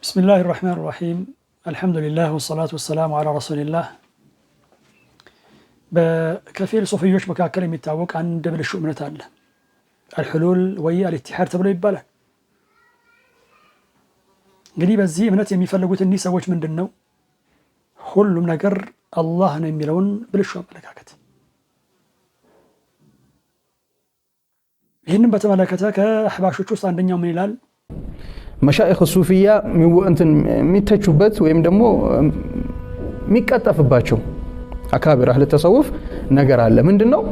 بسم الله الرحمن الرحيم الحمد لله والصلاة والسلام على رسول الله بكثير صوفيوش مكاكل يتعوق عن دبل الشؤ من تعالى الحلول ويا الاتحاد تبلو يباله قريب الزي منات يمي فلقوت النيسا وجه من دنو كل من نقر الله نيميلون بالشؤ ملكاكت هن بتملكتها كأحباشوش وسط عندنا من الهلال مشايخ الصوفية أنتن ميتشوبت ويم دمو ميكاتفباچو أكابر أهل التصوف نجر على من دنو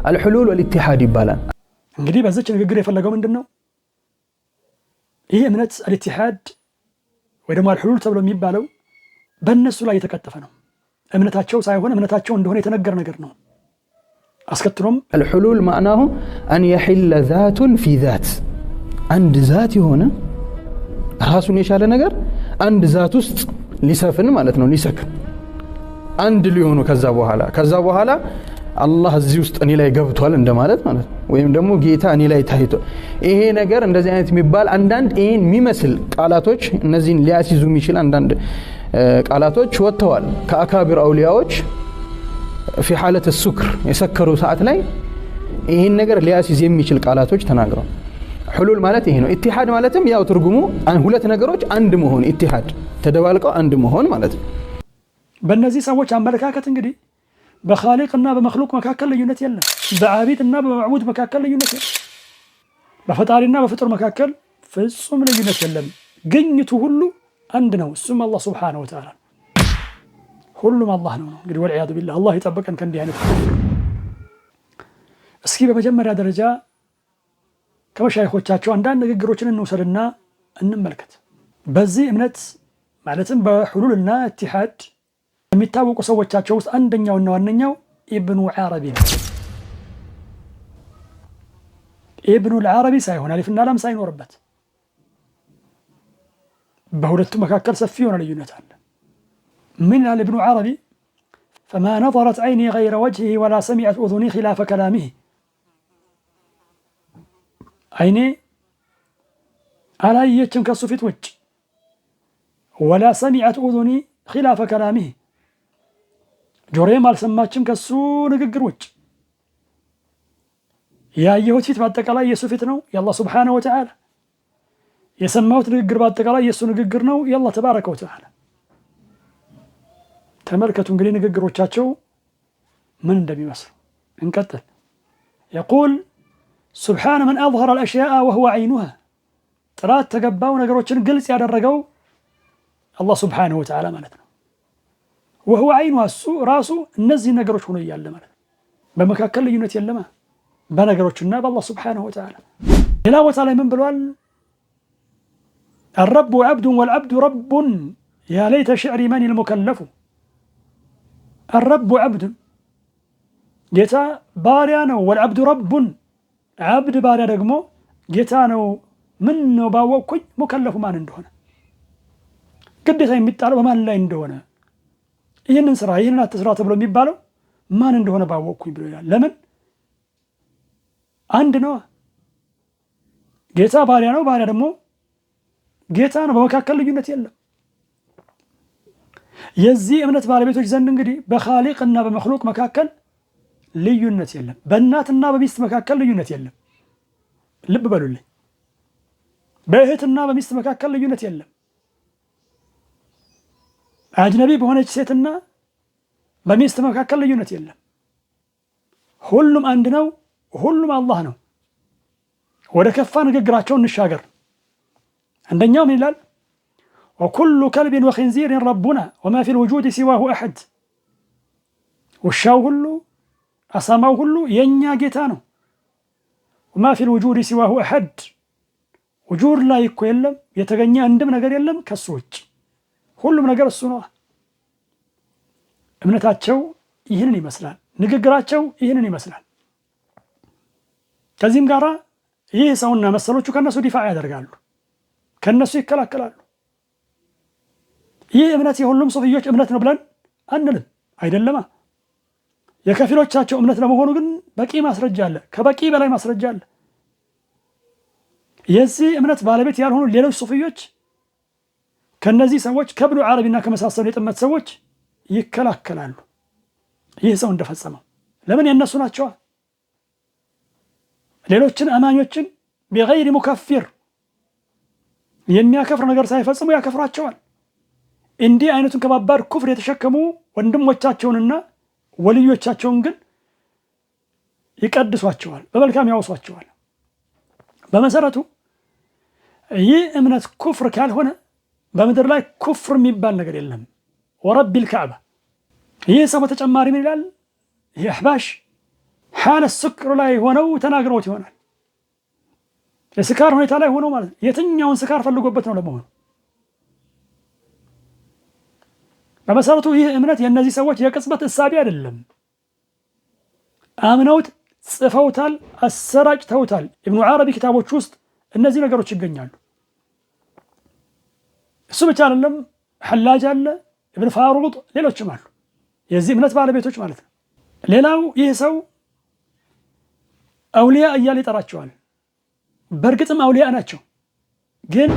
الحلول والاتحاد يبالان እንግዲህ በዚች ንግግር የፈለገው ምንድነው ይሄ እምነት الاتحاد ወይ ደግሞ الحلول ተብሎ የሚባለው በእነሱ ላይ የተከተፈ ነው እምነታቸው ሳይሆን እምነታቸው እንደሆነ የተነገረ ነገር ነው አስከትሎም الحلول معناه أن يحل ذات في ذات عند ذات هنا راسون يشاله ነገር አንድ ذات ውስጥ ሊሰፍን ማለት ነው ሊሰክን አንድ ሊሆኑ ከዛ በኋላ አላህ እዚህ ውስጥ እኔ ላይ ገብቷል እንደማለት ማለት ወይም ደግሞ ጌታ እኔ ላይ ታይቶ ይሄ ነገር እንደዚህ አይነት የሚባል አንዳንድ ይሄን የሚመስል ቃላቶች እነዚህን ሊያስይዙ የሚችል አንዳንድ ቃላቶች ወጥተዋል ከአካቢር አውሊያዎች في حالة السكر يسكروا ساعات ላይ ይሄን ነገር ሊያስይዝ የሚችል ቃላቶች ተናግረዋል حلول ማለት ይሄ ነው اتحاد ማለትም ያው ትርጉሙ ሁለት ነገሮች አንድ መሆን اتحاد ተደባልቀው አንድ መሆን ማለት ነው በእነዚህ ሰዎች አመለካከት እንግዲህ በኻሊቅና በመخلوق መካከል ልዩነት የለም በዓቢድና በመዕቡድ መካከል ልዩነት የለም በፈጣሪና በፍጡር መካከል ፍጹም ልዩነት የለም ግኝቱ ሁሉ አንድ ነው እሱም አላህ Subhanahu Wa Ta'ala ሁሉም አላህ ነው እንግዲህ ወልዒያዙ ቢላህ አላህ ይጠብቀን ከእንዲህ አይነት እስኪ በመጀመሪያ ደረጃ ከመሻይኾቻቸው አንዳንድ ንግግሮችን እንውሰድና እንመልከት በዚህ እምነት ማለትም በሁሉልና ኢትሃድ የሚታወቁ ሰዎቻቸው ውስጥ አንደኛውና ዋነኛው ኢብኑ ዓረቢ ነው ኢብኑ ዓረቢ ሳይሆን አሊፍና ላም ሳይኖርበት በሁለቱ መካከል ሰፊ የሆነ ልዩነት አለ من ابن عربي فما نظرت عيني غير وجهه ولا سمعت أذني خلاف كلامه عيني على يتم كالصفت وجه ولا سمعت أذني خلاف كلامه جوريم على سماتشم كالسو نقر وجه يا أيهوت فيت بعد تقلا يسوفتنو يا الله سبحانه وتعالى يسموت نقر بعد تقلا يسو نقرنو يا الله تبارك وتعالى تملكة انجلين نقروቻቸው من እንደሚመስሉ እንቀጥል يقول سبحان من أظهر الأشياء وهو عينها ጥራት ተገባው ነገሮችን ግልጽ ያደረገው الله سبحانه وتعالى ማለት ነው وهو عينها ራሱ እነዚህ ነገሮች ሆኖ ይያለ ማለት በመካከል ልዩነት የለማ በነገሮችና በአላህ سبحانه وتعالى ሌላ ቦታ ላይ ምን ብሏል الرب عبد والعبد رب يا ليت شعري من المكلف الرب عبد جيتا باريانو والعبد رب عبد باريا دغمو جيتانو منو باوكوي مكلف مان እንደሆነ ግዴታ የሚጣለው በማን ላይ እንደሆነ ይሄንን ስራ ይሄንን አትስራ ተብሎ የሚባለው ማን እንደሆነ ባወቅኩኝ ብሎ ይላል ለምን አንድ ነው ጌታ ባሪያ ነው ባሪያ ደግሞ ጌታ ነው በመካከል ልዩነት የለም የዚህ እምነት ባለቤቶች ዘንድ እንግዲህ በኻሊቅና በመخلوق መካከል ልዩነት የለም በእናትና በሚስት መካከል ልዩነት የለም ልብ በሉልኝ በእህትና በሚስት መካከል ልዩነት የለም አጅነቢ በሆነች ሴትና በሚስት መካከል ልዩነት የለም ሁሉም አንድ ነው ሁሉም አላህ ነው ወደ ከፋ ንግግራቸው እንሻገር አንደኛው ምን ይላል وكل كلب وخنزير ربنا وما في الوجود سواه أحد والشاو كله أساماو كله ينيا جيتانو وما في الوجود سواه أحد وجود لا يكو يلم يتغني عندم نقر يلم كالسوج كله من نقر السنوة እምነታቸው ይህንን ይመስላል ንግግራቸው ይህንን ይመስላል ከዚህም ጋራ ይህ ሰውና መሰሎቹ ከነሱ ዲፋዕ ያደርጋሉ ከነሱ ይከላከላሉ ይህ እምነት የሁሉም ሱፊዮች እምነት ነው ብለን አንልም አይደለማ የከፊሎቻቸው እምነት ለመሆኑ ግን በቂ ማስረጃ አለ ከበቂ በላይ ማስረጃ አለ የዚህ እምነት ባለቤት ያልሆኑ ሌሎች ሱፊዮች ከነዚህ ሰዎች ከኢብኑ ዓረቢና ከመሳሰሉ የጥመት ሰዎች ይከላከላሉ። ይህ ሰው እንደፈጸመው ለምን የነሱ ናቸዋ። ሌሎችን አማኞችን ቢገይሪ ሙከፊር የሚያከፍር ነገር ሳይፈጽሙ ያከፍራቸዋል። እንዲህ አይነቱን ከባባድ ኩፍር የተሸከሙ ወንድሞቻቸውንና ወልዮቻቸውን ግን ይቀድሷቸዋል፣ በመልካም ያወሷቸዋል። በመሰረቱ ይህ እምነት ኩፍር ካልሆነ በምድር ላይ ኩፍር የሚባል ነገር የለም። ወረቢል ከዕባ ይህ ሰው በተጨማሪ ምን ይላል? ይህ አሕባሽ ሓለ ስክር ላይ ሆነው ተናግረውት ይሆናል። የስካር ሁኔታ ላይ ሆነው ማለት የትኛውን ስካር ፈልጎበት ነው ለመሆኑ? በመሰረቱ ይህ እምነት የእነዚህ ሰዎች የቅጽበት እሳቤ አይደለም። አምነውት ጽፈውታል፣ አሰራጭተውታል። ኢብኑ ዓረቢ ኪታቦች ውስጥ እነዚህ ነገሮች ይገኛሉ። እሱ ብቻ አይደለም፣ ሐላጅ አለ፣ ኢብን ፋሩድ፣ ሌሎችም አሉ የዚህ እምነት ባለቤቶች ማለት ነው። ሌላው ይህ ሰው አውሊያ እያለ ይጠራቸዋል። በእርግጥም አውሊያ ናቸው፣ ግን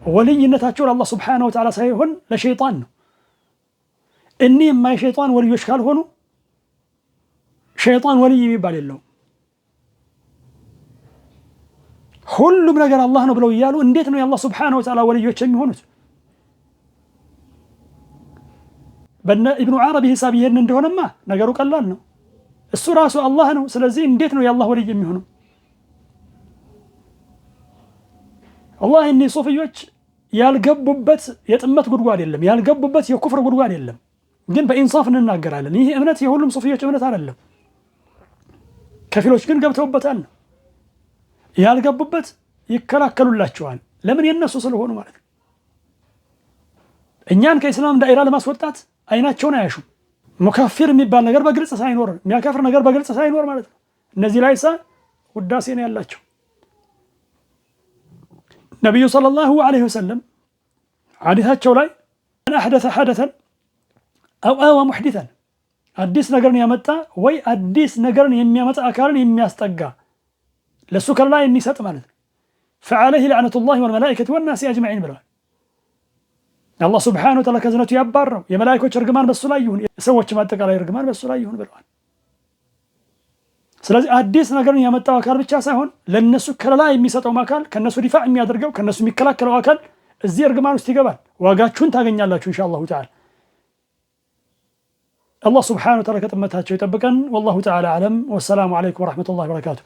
ወልይነታቸው ለአላህ ሱብሓነሁ ወተዓላ ሳይሆን ለሸይጣን ነው። እኒህ የማይ ሸይጣን ወልዮች ካልሆኑ ሸይጣን ወልይ የሚባል የለውም። ሁሉም ነገር አላህ ነው ብለው እያሉ እንዴት ነው የአላህ ሱብሓነሁ ወተዓላ ወልዮች የሚሆኑት? በነ ኢብኑ ዓረቢ ሂሳብ ይሄን እንደሆነማ ነገሩ ቀላል ነው። እሱ ራሱ አላህ ነው። ስለዚህ እንዴት ነው የአላህ ወልይ የሚሆነው? ወላሂ እኒህ ሱፊዮች ያልገቡበት የጥመት ጉድጓድ የለም፣ ያልገቡበት የኩፍር ጉድጓድ የለም። ግን በኢንሳፍ እንናገራለን። ይህ እምነት የሁሉም ሱፊዮች እምነት አይደለም። ከፊሎች ግን ገብተውበታል ነው። ያልገቡበት ይከላከሉላቸዋል። ለምን? የነሱ ስለሆኑ ማለት ነው። እኛን ከኢስላም ዳኢራ ለማስወጣት አይናቸውን አያሹም። ሙካፊር የሚባል ነገር በግልጽ ሳይኖር፣ የሚያከፍር ነገር በግልጽ ሳይኖር ማለት ነው። እነዚህ ላይሳ ውዳሴ ነው ያላቸው። ነቢዩ ሰለላሁ ዐለይሂ ወሰለም ሐዲታቸው ላይ መን አሕደተ ሐደተን አው አወ ሙሕዲተን አዲስ ነገርን ያመጣ ወይ አዲስ ነገርን የሚያመጣ አካልን የሚያስጠጋ ለሱ ከላ የሚሰጥ ማለት ነው። ፈዐለይሂ ለዕነቱላሂ ወልመላኢከቲ ወናሲ አጅመዒን ብለዋል። አላህ ሱብሓነሁ ወተዓላ ከዝነቱ ያባረው፣ የመላኢኮች እርግማን በሱ ላይ ይሁን፣ የሰዎችም አጠቃላይ እርግማን በሱ ላይ ይሁን ብለዋል። ስለዚህ አዲስ ነገርን ያመጣው አካል ብቻ ሳይሆን ለነሱ ከለላ የሚሰጠው አካል፣ ከነሱ ዲፋዕ የሚያደርገው፣ ከነሱ የሚከላከለው አካል እዚህ እርግማን ውስጥ ይገባል። ዋጋችሁን ታገኛላችሁ ኢንሻአላሁ ተዓላ። አላህ ሱብሓነሁ ወተዓላ ከጥመታቸው ይጠብቀን። ወላሁ ተዓላ አዕለም። ወሰላሙ ዐለይኩም ወረሕመቱላሂ ወበረካቱሁ።